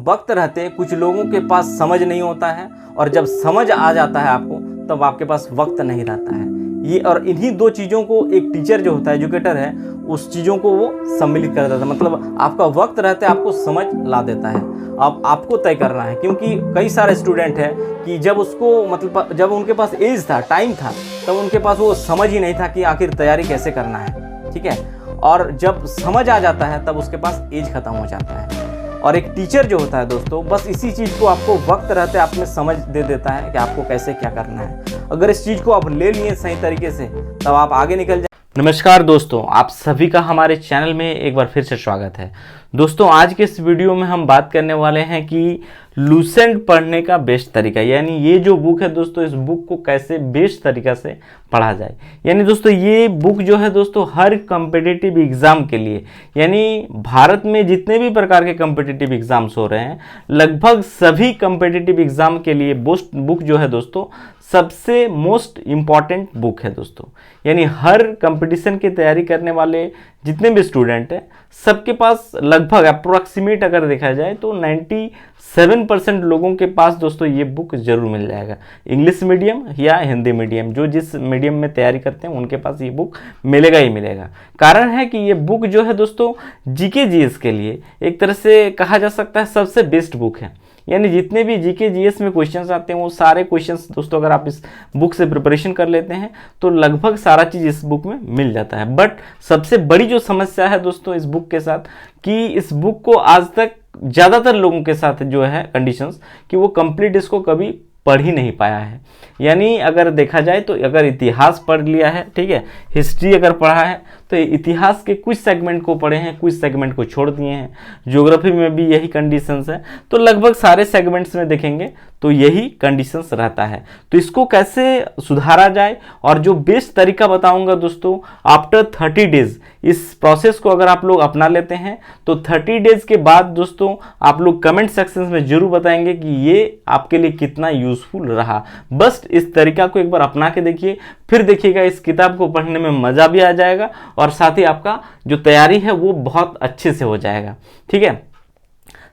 वक्त रहते कुछ लोगों के पास समझ नहीं होता है, और जब समझ आ जाता है आपको तब आपके पास वक्त नहीं रहता है। ये और इन्हीं दो चीज़ों को एक टीचर जो होता है, एजुकेटर है, उस चीज़ों को वो सम्मिलित कर देता है। मतलब आपका वक्त रहते आपको समझ ला देता है। अब आपको तय करना है, क्योंकि कई सारे स्टूडेंट हैं कि जब उसको मतलब जब उनके पास एज था, टाइम था, तब उनके पास वो समझ ही नहीं था कि आखिर तैयारी कैसे करना है। ठीक है, और जब समझ आ जाता है तब उसके पास एज खत्म हो जाता है। और एक टीचर जो होता है दोस्तों, बस इसी चीज़ को आपको वक्त रहते आप में समझ दे देता है कि आपको कैसे क्या करना है। अगर इस चीज़ को आप ले लिए सही तरीके से तब आप आगे निकल जाए। नमस्कार दोस्तों, आप सभी का हमारे चैनल में एक बार फिर से स्वागत है। दोस्तों, आज के इस वीडियो में हम बात करने वाले हैं कि लूसेंट पढ़ने का बेस्ट तरीका, यानी ये जो बुक है दोस्तों, इस बुक को कैसे बेस्ट तरीका से पढ़ा जाए। यानी दोस्तों ये बुक जो है दोस्तों, हर कॉम्पिटिटिव एग्जाम के लिए, यानी भारत में जितने भी प्रकार के कॉम्पिटिटिव एग्जाम्स हो रहे हैं, लगभग सभी कॉम्पिटिटिव एग्जाम के लिए बुक जो है दोस्तों सबसे मोस्ट इम्पॉर्टेंट बुक है दोस्तों। यानी हर कंपटीशन की तैयारी करने वाले जितने भी स्टूडेंट हैं, सबके पास लगभग अप्रोक्सीमेट अगर देखा जाए तो 97% लोगों के पास दोस्तों ये बुक जरूर मिल जाएगा। इंग्लिश मीडियम या हिंदी मीडियम, जो जिस मीडियम में तैयारी करते हैं उनके पास ये बुक मिलेगा ही मिलेगा। कारण है कि ये बुक जो है दोस्तों जीके जीएस के लिए एक तरह से कहा जा सकता है सबसे बेस्ट बुक है। यानी जितने भी जीके जीएस में क्वेश्चंस आते हैं वो सारे क्वेश्चंस दोस्तों अगर आप इस बुक से प्रिपरेशन कर लेते हैं तो लगभग सारा चीज़ इस बुक में मिल जाता है। बट सबसे बड़ी जो समस्या है दोस्तों इस बुक के साथ, कि इस बुक को आज तक ज़्यादातर लोगों के साथ जो है कंडीशंस, कि वो कंप्लीट इसको कभी पढ़ ही नहीं पाया है। यानी अगर देखा जाए तो अगर इतिहास पढ़ लिया है, ठीक है, हिस्ट्री अगर पढ़ा है तो इतिहास के कुछ सेगमेंट को पढ़े हैं, कुछ सेगमेंट को छोड़ दिए हैं। ज्योग्राफी में भी यही कंडीशंस है, तो लगभग सारे सेगमेंट्स में देखेंगे तो यही कंडीशंस रहता है। तो इसको कैसे सुधारा जाए, और जो बेस्ट तरीका बताऊंगा दोस्तों, आफ्टर 30 डेज इस प्रोसेस को अगर आप लोग अपना लेते हैं तो 30 डेज के बाद दोस्तों आप लोग कमेंट सेक्शन में जरूर बताएंगे कि ये आपके लिए कितना यूजफुल रहा। बस इस तरीका को एक बार अपना के देखिए, फिर देखिएगा इस किताब को पढ़ने में मजा भी आ जाएगा और साथ ही आपका जो तैयारी है वो बहुत अच्छे से हो जाएगा। ठीक है,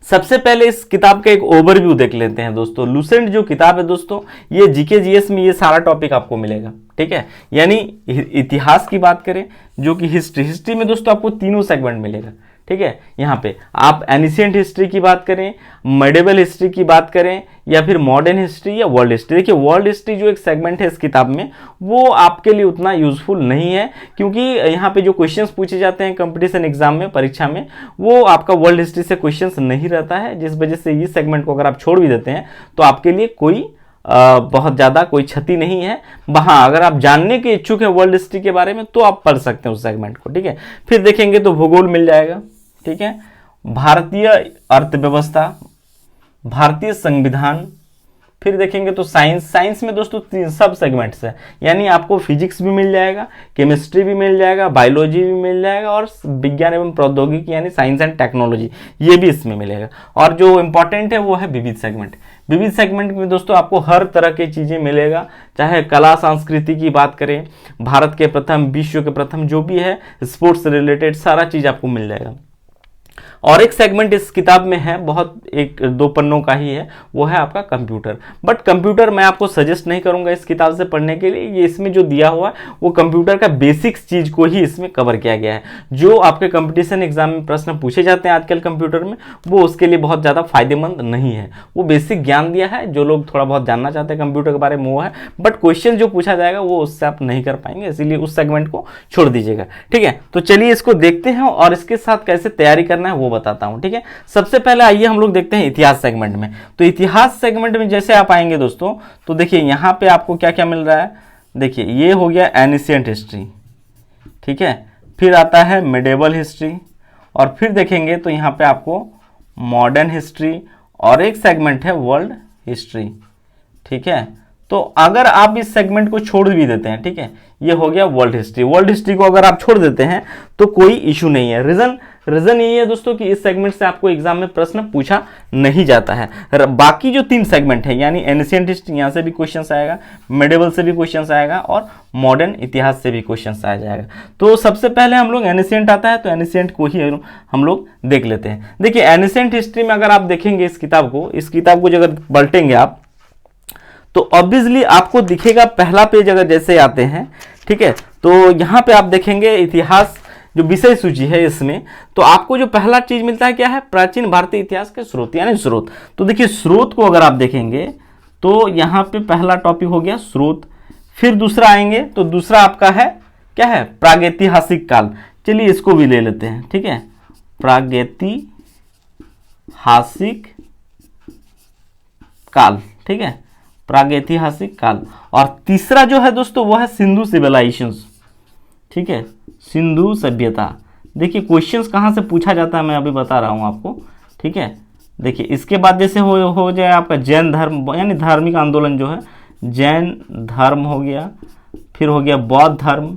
सबसे पहले इस किताब का एक ओवरव्यू देख लेते हैं दोस्तों। लूसेंट जो किताब है दोस्तों, ये जीके जीएस में ये सारा टॉपिक आपको मिलेगा। ठीक है, यानी इतिहास की बात करें, जो कि हिस्ट्री में दोस्तों आपको तीनों सेगमेंट मिलेगा। ठीक है, यहाँ पे आप एनिशिएंट हिस्ट्री की बात करें, मेडिवल हिस्ट्री की बात करें, या फिर मॉडर्न हिस्ट्री या वर्ल्ड हिस्ट्री। देखिए वर्ल्ड हिस्ट्री जो एक सेगमेंट है इस किताब में, वो आपके लिए उतना यूजफुल नहीं है, क्योंकि यहाँ पे जो क्वेश्चंस पूछे जाते हैं कंपटीशन एग्जाम में, परीक्षा में, वो आपका वर्ल्ड हिस्ट्री से क्वेश्चंस नहीं रहता है, जिस वजह से इस सेगमेंट को अगर आप छोड़ भी देते हैं तो आपके लिए कोई बहुत ज़्यादा कोई क्षति नहीं है। हाँ, अगर आप जानने के इच्छुक हैं वर्ल्ड हिस्ट्री के बारे में तो आप पढ़ सकते हैं उस सेगमेंट को। ठीक है, फिर देखेंगे तो भूगोल मिल जाएगा। ठीक है, भारतीय अर्थव्यवस्था, भारतीय संविधान, फिर देखेंगे तो साइंस में दोस्तों 3 सब सेगमेंट्स है। यानी आपको फिजिक्स भी मिल जाएगा, केमिस्ट्री भी मिल जाएगा, बायोलॉजी भी मिल जाएगा, और विज्ञान एवं प्रौद्योगिकी यानी साइंस एंड टेक्नोलॉजी ये भी इसमें मिलेगा। और जो इंपॉर्टेंट है वो है विविध सेगमेंट। विविध सेगमेंट में दोस्तों आपको हर तरह की चीज़ें मिलेगा, चाहे कला संस्कृति की बात करें, भारत के प्रथम, विश्व के प्रथम, जो भी है स्पोर्ट्स रिलेटेड सारा चीज़ आपको मिल जाएगा। और एक सेगमेंट इस किताब में है, बहुत 1-2 पन्नों का ही है, वो है आपका कंप्यूटर। बट कंप्यूटर मैं आपको सजेस्ट नहीं करूंगा इस किताब से पढ़ने के लिए। ये इसमें जो दिया हुआ है वो कंप्यूटर का बेसिक्स चीज को ही इसमें कवर किया गया है। जो आपके कंपटीशन एग्जाम में प्रश्न पूछे जाते हैं आजकल कंप्यूटर में, वो उसके लिए बहुत ज़्यादा फायदेमंद नहीं है। वो बेसिक ज्ञान दिया है, जो लोग थोड़ा बहुत जानना चाहते हैं कंप्यूटर के बारे में वो है, बट क्वेश्चन जो पूछा जाएगा वो उससे आप नहीं कर पाएंगे, इसीलिए उस सेगमेंट को छोड़ दीजिएगा। ठीक है, तो चलिए इसको देखते हैं और इसके साथ कैसे तैयारी करना है वो बताता हूं। ठीक है, सबसे पहले आइए हम लोग देखते हैं इतिहास सेगमेंट में। तो इतिहास सेगमेंट में जैसे आप आएंगे दोस्तों, तो देखिए यहां पे आपको क्या क्या मिल रहा है। देखिए ये हो गया एनिशिएंट हिस्ट्री, ठीक है, फिर आता है मिडेवल हिस्ट्री, और फिर देखेंगे तो यहां पे आपको मॉडर्न हिस्ट्री, और एक सेगमेंट है वर्ल्ड हिस्ट्री। ठीक है, तो अगर आप इस सेगमेंट को छोड़ भी देते हैं, ठीक है, ये हो गया वर्ल्ड हिस्ट्री। वर्ल्ड हिस्ट्री को अगर आप छोड़ देते हैं तो कोई इशू नहीं है। रीजन रीजन यही है दोस्तों कि इस सेगमेंट से आपको एग्जाम में प्रश्न पूछा नहीं जाता है। बाकी जो 3 सेगमेंट है यानी एंशिएंट हिस्ट्री, यहाँ से भी क्वेश्चन आएगा, मेडिवल से भी क्वेश्चन आएगा और मॉडर्न इतिहास से भी क्वेश्चन आ जाएगा। तो सबसे पहले हम लोग एंशिएंट आता है तो एंशिएंट को ही हम लोग देख लेते हैं। देखिए एंशिएंट हिस्ट्री में अगर आप देखेंगे इस किताब को जो अगर पलटेंगे आप तो ऑब्वियसली आपको दिखेगा पहला पेज अगर जैसे आते हैं, ठीक है, तो यहाँ पे आप देखेंगे इतिहास जो विषय सूची है इसमें, तो आपको जो पहला चीज मिलता है क्या है, प्राचीन भारतीय इतिहास के स्रोत यानी स्रोत। तो देखिए स्रोत को अगर आप देखेंगे तो यहाँ पे पहला टॉपिक हो गया स्रोत, फिर दूसरा आएंगे तो दूसरा आपका है क्या है, प्रागैतिहासिक काल। चलिए इसको भी ले लेते हैं, ठीक है, प्रागैतिहासिक काल, ठीक है, प्रागैतिहासिक काल। और तीसरा जो है दोस्तों वो है सिंधु सिविलाइजेशंस, ठीक है, सिंधु सभ्यता। देखिए क्वेश्चंस कहाँ से पूछा जाता है मैं अभी बता रहा हूँ आपको, ठीक है। देखिए इसके बाद जैसे हो जाए आपका जैन धर्म यानी धार्मिक आंदोलन जो है, जैन धर्म हो गया, फिर हो गया बौद्ध धर्म,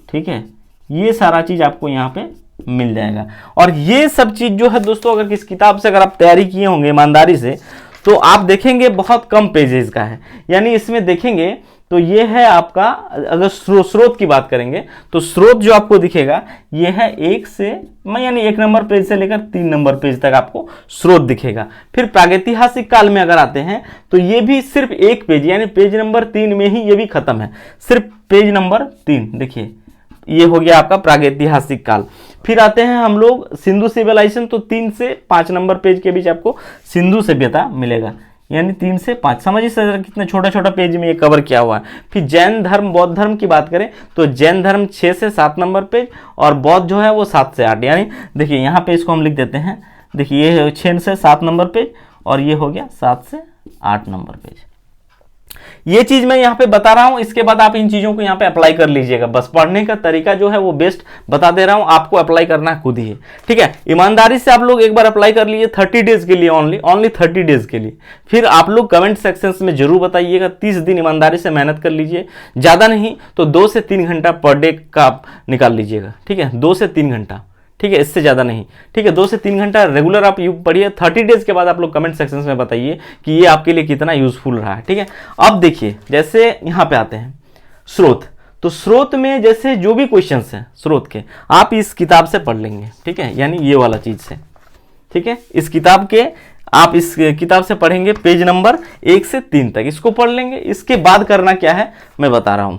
ठीक है, ये सारा चीज आपको यहाँ पे मिल जाएगा। और ये सब चीज जो है दोस्तों अगर किस किताब से अगर आप तैयारी किए होंगे ईमानदारी से तो आप देखेंगे बहुत कम पेजेस का है, यानी इसमें देखेंगे तो ये है आपका, अगर स्रोत की बात करेंगे तो स्रोत जो आपको दिखेगा ये है 1 नंबर पेज से लेकर 3 नंबर पेज तक आपको स्रोत दिखेगा। फिर प्रागैतिहासिक काल में अगर आते हैं तो ये भी सिर्फ 1 पेज यानी पेज नंबर 3 में ही ये भी खत्म है, सिर्फ पेज नंबर 3। देखिए ये हो गया आपका प्रागैतिहासिक काल। फिर आते हैं हम लोग सिंधु सिविलाइजेशन, तो 3 से 5 नंबर पेज के बीच आपको सिंधु सभ्यता मिलेगा, यानी 3 से 5। समझिए सर कितना छोटा छोटा पेज में ये कवर किया हुआ है। फिर जैन धर्म बौद्ध धर्म की बात करें तो जैन धर्म 6 से 7 नंबर पेज और बौद्ध जो है वो 7 से 8, यानी देखिए यहाँ पे इसको हम लिख देते हैं, देखिए ये 6 से 7 नंबर पेज और ये हो गया 7 से 8 नंबर पेज। ये चीज मैं यहाँ पे बता रहा हूं, इसके बाद आप इन चीजों को यहाँ पे अप्लाई कर लीजिएगा। बस पढ़ने का तरीका जो है वो बेस्ट बता दे रहा हूं, आपको अप्लाई करना खुद ही है, ठीक है। ईमानदारी से आप लोग एक बार अप्लाई कर लीजिए 30 डेज के लिए, ओनली 30 डेज के लिए। फिर आप लोग कमेंट सेक्शन में जरूर बताइएगा। 30 दिन ईमानदारी से मेहनत कर लीजिए, ज्यादा नहीं तो 2 से 3 घंटा पर डे का आप निकाल लीजिएगा, ठीक है, 2 से 3 घंटा, ठीक है, इससे ज़्यादा नहीं, ठीक है, 2 से 3 घंटा रेगुलर आप पढ़िए। 30 डेज के बाद आप लोग कमेंट सेक्शन में बताइए कि ये आपके लिए कितना यूजफुल रहा है, ठीक है। अब देखिए जैसे यहाँ पे आते हैं स्रोत, तो स्रोत में जैसे जो भी क्वेश्चंस हैं स्रोत के आप इस किताब से पढ़ लेंगे, ठीक है, यानी ये वाला चीज से, ठीक है, इस किताब के आप इस किताब से पढ़ेंगे पेज नंबर 1 से 3 तक, इसको पढ़ लेंगे। इसके बाद करना क्या है मैं बता रहा हूं।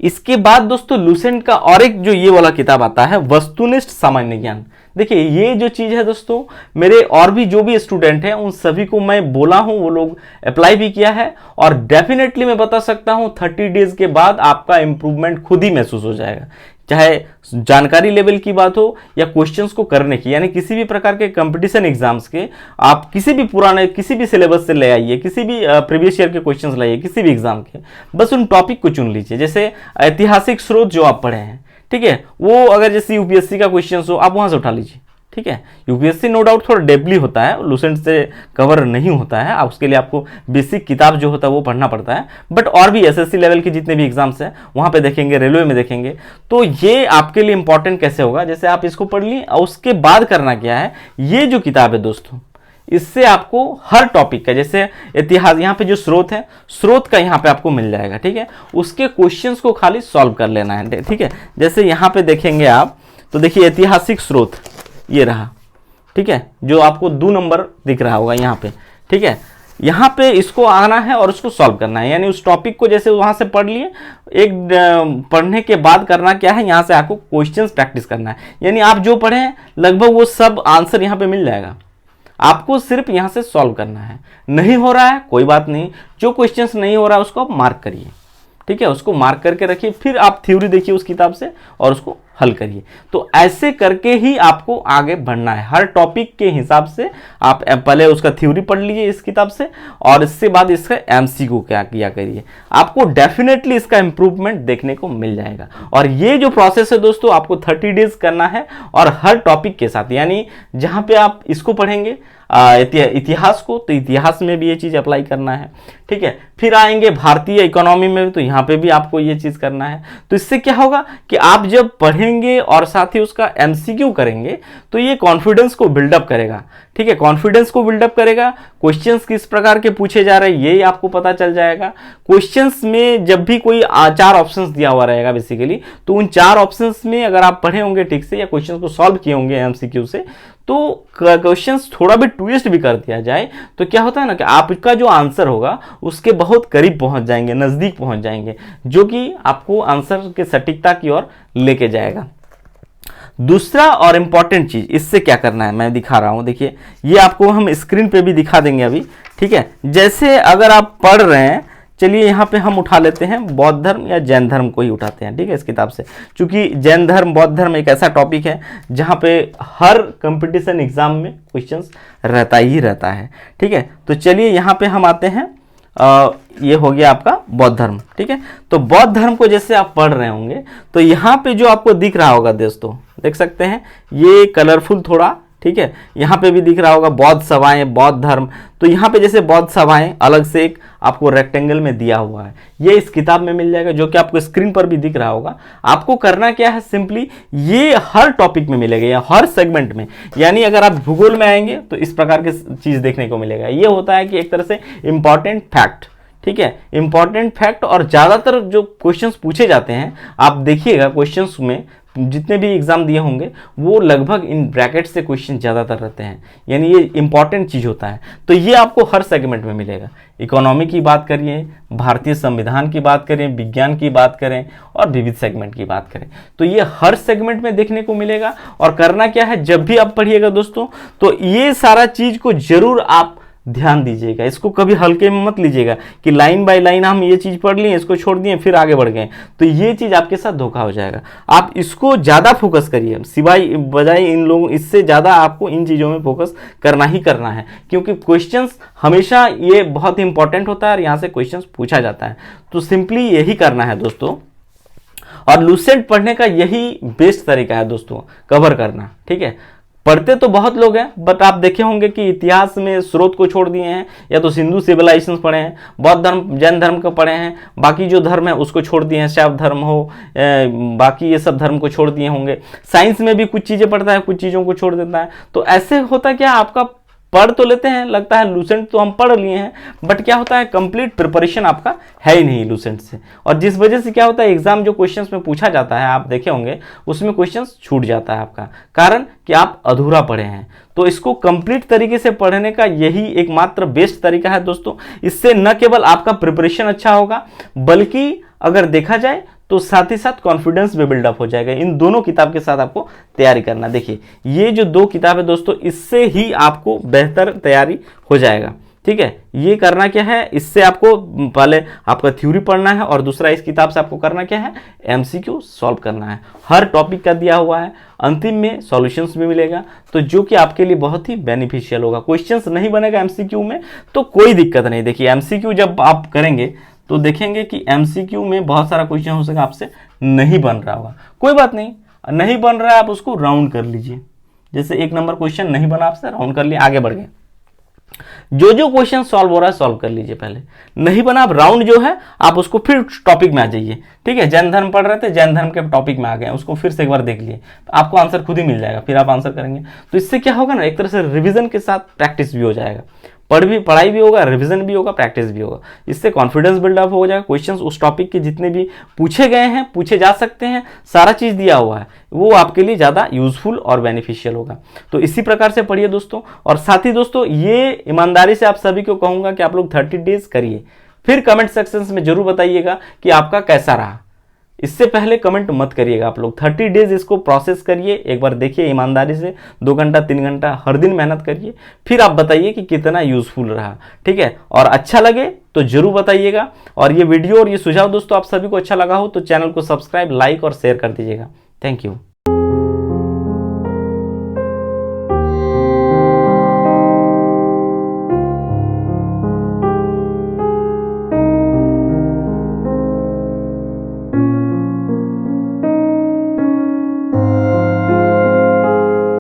इसके बाद दोस्तों लुसेंट का और एक जो ये वाला किताब आता है वस्तुनिष्ठ सामान्य ज्ञान। देखिए ये जो चीज है दोस्तों, मेरे और भी जो भी स्टूडेंट हैं उन सभी को मैं बोला हूं, वो लोग अप्लाई भी किया है और डेफिनेटली मैं बता सकता हूं 30 डेज के बाद आपका इंप्रूवमेंट खुद ही महसूस हो जाएगा, चाहे जानकारी लेवल की बात हो या क्वेश्चंस को करने की, यानी किसी भी प्रकार के कंपटीशन एग्जाम्स के आप किसी भी पुराने किसी भी सिलेबस से ले आइए, किसी भी प्रीवियस ईयर के क्वेश्चंस लाइए, किसी भी एग्जाम के, बस उन टॉपिक को चुन लीजिए। जैसे ऐतिहासिक स्रोत जो आप पढ़े हैं, ठीक है, वो अगर जैसे यूपीएससी का क्वेश्चन हो आप वहां से उठा लीजिए, ठीक है। यूपीएससी नो डाउट थोड़ा डेपली होता है, लुसेंट से कवर नहीं होता है, उसके लिए आपको बेसिक किताब जो होता है वो पढ़ना पड़ता है, बट और भी एसएससी लेवल के जितने भी एग्जाम्स हैं वहां पे देखेंगे, रेलवे में देखेंगे, तो ये आपके लिए इंपॉर्टेंट कैसे होगा, जैसे आप इसको पढ़ लिए और उसके बाद करना क्या है, ये जो किताब है दोस्तों इससे आपको हर टॉपिक का, जैसे इतिहास यहाँ पे जो स्रोत है, स्रोत का यहाँ पे आपको मिल जाएगा, ठीक है, उसके क्वेश्चंस को खाली सॉल्व कर लेना है, ठीक है। जैसे यहाँ पे देखेंगे आप तो देखिए ऐतिहासिक स्रोत ये रहा, ठीक है, जो आपको 2 नंबर दिख रहा होगा यहाँ पे, ठीक है, यहाँ पे इसको आना है और उसको सॉल्व करना है, यानी उस टॉपिक को जैसे वहां से पढ़ लिए, एक पढ़ने के बाद करना क्या है, यहाँ से आपको क्वेश्चंस प्रैक्टिस करना है, यानी आप जो पढ़े हैं लगभग वो सब आंसर यहाँ पे मिल जाएगा, आपको सिर्फ यहाँ से सॉल्व करना है। नहीं हो रहा है कोई बात नहीं, जो क्वेश्चंस नहीं हो रहा है उसको आप मार्क करिए, ठीक है, उसको मार्क करके रखिए, फिर आप थ्योरी देखिए उस किताब से और उसको हल करिए। तो ऐसे करके ही आपको आगे बढ़ना है, हर टॉपिक के हिसाब से आप पहले उसका थ्योरी पढ़ लीजिए इस किताब से और इसके बाद इसका एमसीक्यू क्या किया करिए, आपको डेफिनेटली इसका इंप्रूवमेंट देखने को मिल जाएगा। और ये जो प्रोसेस है दोस्तों आपको 30 डेज करना है और हर टॉपिक के साथ, यानी जहां पे आप इसको पढ़ेंगे इतिहास को, तो इतिहास में भी ये चीज़ अप्लाई करना है, ठीक है। फिर आएंगे भारतीय इकोनॉमी में, तो यहाँ पे भी आपको ये चीज़ करना है। तो इससे क्या होगा कि आप जब पढ़ेंगे और साथ ही उसका एमसीक्यू करेंगे तो ये कॉन्फिडेंस को बिल्डअप करेगा, ठीक है, कॉन्फिडेंस को बिल्डअप करेगा। क्वेश्चंस किस प्रकार के पूछे जा रहे हैं ये आपको पता चल जाएगा। क्वेश्चंस में जब भी कोई 4 ऑप्शंस दिया हुआ रहेगा बेसिकली, तो उन 4 ऑप्शंस में अगर आप पढ़े होंगे ठीक से या क्वेश्चंस को सॉल्व किए होंगे एमसीक्यू से, तो क्वेश्चंस थोड़ा भी ट्विस्ट भी कर दिया जाए तो क्या होता है ना कि आपका जो आंसर होगा उसके बहुत करीब पहुंच जाएंगे, नज़दीक पहुंच जाएंगे, जो कि आपको आंसर के सटीकता की ओर लेके जाएगा। दूसरा और इंपॉर्टेंट चीज, इससे क्या करना है मैं दिखा रहा हूं, देखिए ये आपको हम स्क्रीन पे भी दिखा देंगे अभी, ठीक है। जैसे अगर आप पढ़ रहे हैं, चलिए यहाँ पे हम उठा लेते हैं बौद्ध धर्म या जैन धर्म को ही उठाते हैं, ठीक है, इस किताब से, क्योंकि जैन धर्म बौद्ध धर्म एक ऐसा टॉपिक है जहाँ पे हर कंपटीशन एग्जाम में क्वेश्चंस रहता ही रहता है, ठीक है। तो चलिए यहाँ पे हम आते हैं, ये हो गया आपका बौद्ध धर्म, ठीक है। तो बौद्ध धर्म को जैसे आप पढ़ रहे होंगे तो यहाँ पे जो आपको दिख रहा होगा दोस्तों, देख सकते हैं ये कलरफुल थोड़ा, ठीक है, यहाँ पे भी दिख रहा होगा बौद्ध सभाएं, बौद्ध धर्म। तो यहाँ पे जैसे बौद्ध सभाएं अलग से एक आपको रेक्टेंगल में दिया हुआ है, ये इस किताब में मिल जाएगा, जो कि आपको स्क्रीन पर भी दिख रहा होगा। आपको करना क्या है, सिंपली ये हर टॉपिक में मिलेगा या हर सेगमेंट में, यानी अगर आप भूगोल में आएंगे तो इस प्रकार की चीज देखने को मिलेगा। ये होता है कि एक तरह से इंपॉर्टेंट फैक्ट, ठीक है, इंपॉर्टेंट फैक्ट। और ज्यादातर जो क्वेश्चंस पूछे जाते हैं आप देखिएगा, क्वेश्चंस में जितने भी एग्जाम दिए होंगे वो लगभग इन ब्रैकेट से क्वेश्चन ज्यादातर रहते हैं, यानी ये इंपॉर्टेंट चीज होता है। तो ये आपको हर सेगमेंट में मिलेगा। इकोनॉमी की बात करिए, भारतीय संविधान की बात करें, विज्ञान की बात करें और विविध सेगमेंट की बात करें, तो ये हर सेगमेंट में देखने को मिलेगा। और करना क्या है, जब भी आप पढ़िएगा दोस्तों, तो ये सारा चीज को जरूर आप ध्यान दीजिएगा, इसको कभी हल्के में मत लीजिएगा कि लाइन बाय लाइन हम ये चीज पढ़ लिए, इसको छोड़ दिए, फिर आगे बढ़ गए, तो ये चीज आपके साथ धोखा हो जाएगा। आप इसको ज्यादा फोकस करिए, सिवाय बजाय इन लोगों, इससे ज्यादा आपको इन चीजों में फोकस करना ही करना है, क्योंकि क्वेश्चंस हमेशा ये बहुत इंपॉर्टेंट होता है और यहाँ से क्वेश्चंस पूछा जाता है। तो सिंपली यही करना है दोस्तों, और लूसेंट पढ़ने का यही बेस्ट तरीका है दोस्तों, कवर करना, ठीक है। पढ़ते तो बहुत लोग हैं, बट आप देखे होंगे कि इतिहास में स्रोत को छोड़ दिए हैं, या तो सिंधु सिविलाइजेशन पढ़े हैं, बौद्ध धर्म जैन धर्म को पढ़े हैं, बाकी जो धर्म है उसको छोड़ दिए हैं, शैव धर्म हो, बाकी ये सब धर्म को छोड़ दिए होंगे। साइंस में भी कुछ चीज़ें पढ़ता है, कुछ चीज़ों को छोड़ देता है। तो ऐसे होता क्या, आपका पढ़ तो लेते हैं, लगता है लूसेंट तो हम पढ़ लिए हैं, बट क्या होता है, कंप्लीट प्रिपरेशन आपका है ही नहीं लूसेंट से। और जिस वजह से क्या होता है, एग्जाम जो क्वेश्चंस में पूछा जाता है आप देखे होंगे उसमें क्वेश्चंस छूट जाता है आपका, कारण कि आप अधूरा पढ़े हैं। तो इसको कंप्लीट तरीके से पढ़ने का यही एकमात्र बेस्ट तरीका है दोस्तों। इससे न केवल आपका प्रिपरेशन अच्छा होगा, बल्कि अगर देखा जाए तो साथ ही साथ कॉन्फिडेंस भी बिल्डअप हो जाएगा। इन दोनों किताब के साथ आपको तैयारी करना, देखिए ये जो 2 किताब है दोस्तों, इससे ही आपको बेहतर तैयारी हो जाएगा, ठीक है। ये करना क्या है, इससे आपको पहले आपका थ्योरी पढ़ना है, और दूसरा इस किताब से आपको करना क्या है, एमसीक्यू सॉल्व करना है। हर टॉपिक का दिया हुआ है, अंतिम में सॉल्यूशंस भी मिलेगा, तो जो कि आपके लिए बहुत ही बेनिफिशियल होगा। क्वेश्चंस नहीं बनेगा एमसीक्यू में तो कोई दिक्कत नहीं। देखिए एमसीक्यू जब आप करेंगे तो देखेंगे कि एमसीक्यू में बहुत सारा क्वेश्चन हो सके आपसे नहीं बन रहा होगा, कोई बात नहीं, नहीं बन रहा है आप उसको राउंड कर लीजिए। जैसे 1 नंबर क्वेश्चन नहीं बना आपसे, राउंड कर लिए, आगे बढ़ गए। जो क्वेश्चन सॉल्व हो रहा है सॉल्व कर लीजिए, पहले नहीं बना आप राउंड जो है आप उसको फिर टॉपिक में आ जाइए, ठीक है। जैन धर्म पढ़ रहे थे, जैन धर्म के टॉपिक में आ गए, उसको फिर से एक बार देख लिए, तो आपको आंसर खुद ही मिल जाएगा, फिर आप आंसर करेंगे। तो इससे क्या होगा ना, एक तरह से रिविजन के साथ प्रैक्टिस भी हो जाएगा, पढ़ाई भी होगा, रिवीजन भी होगा, प्रैक्टिस भी होगा। इससे कॉन्फिडेंस बिल्डअप हो जाएगा। क्वेश्चंस उस टॉपिक के जितने भी पूछे गए हैं, पूछे जा सकते हैं, सारा चीज़ दिया हुआ है, वो आपके लिए ज़्यादा यूजफुल और बेनिफिशियल होगा। तो इसी प्रकार से पढ़िए दोस्तों। और साथ ही दोस्तों ये ईमानदारी से आप सभी को कहूँगा कि आप लोग 30 डेज करिए, फिर कमेंट सेक्शन में जरूर बताइएगा कि आपका कैसा रहा। इससे पहले कमेंट मत करिएगा आप लोग, 30 डेज इसको प्रोसेस करिए, एक बार देखिए ईमानदारी से, 2 घंटा 3 घंटा हर दिन मेहनत करिए, फिर आप बताइए कि कितना यूजफुल रहा, ठीक है। और अच्छा लगे तो जरूर बताइएगा। और ये वीडियो और ये सुझाव दोस्तों आप सभी को अच्छा लगा हो तो चैनल को सब्सक्राइब, लाइक और शेयर कर दीजिएगा। Thank you.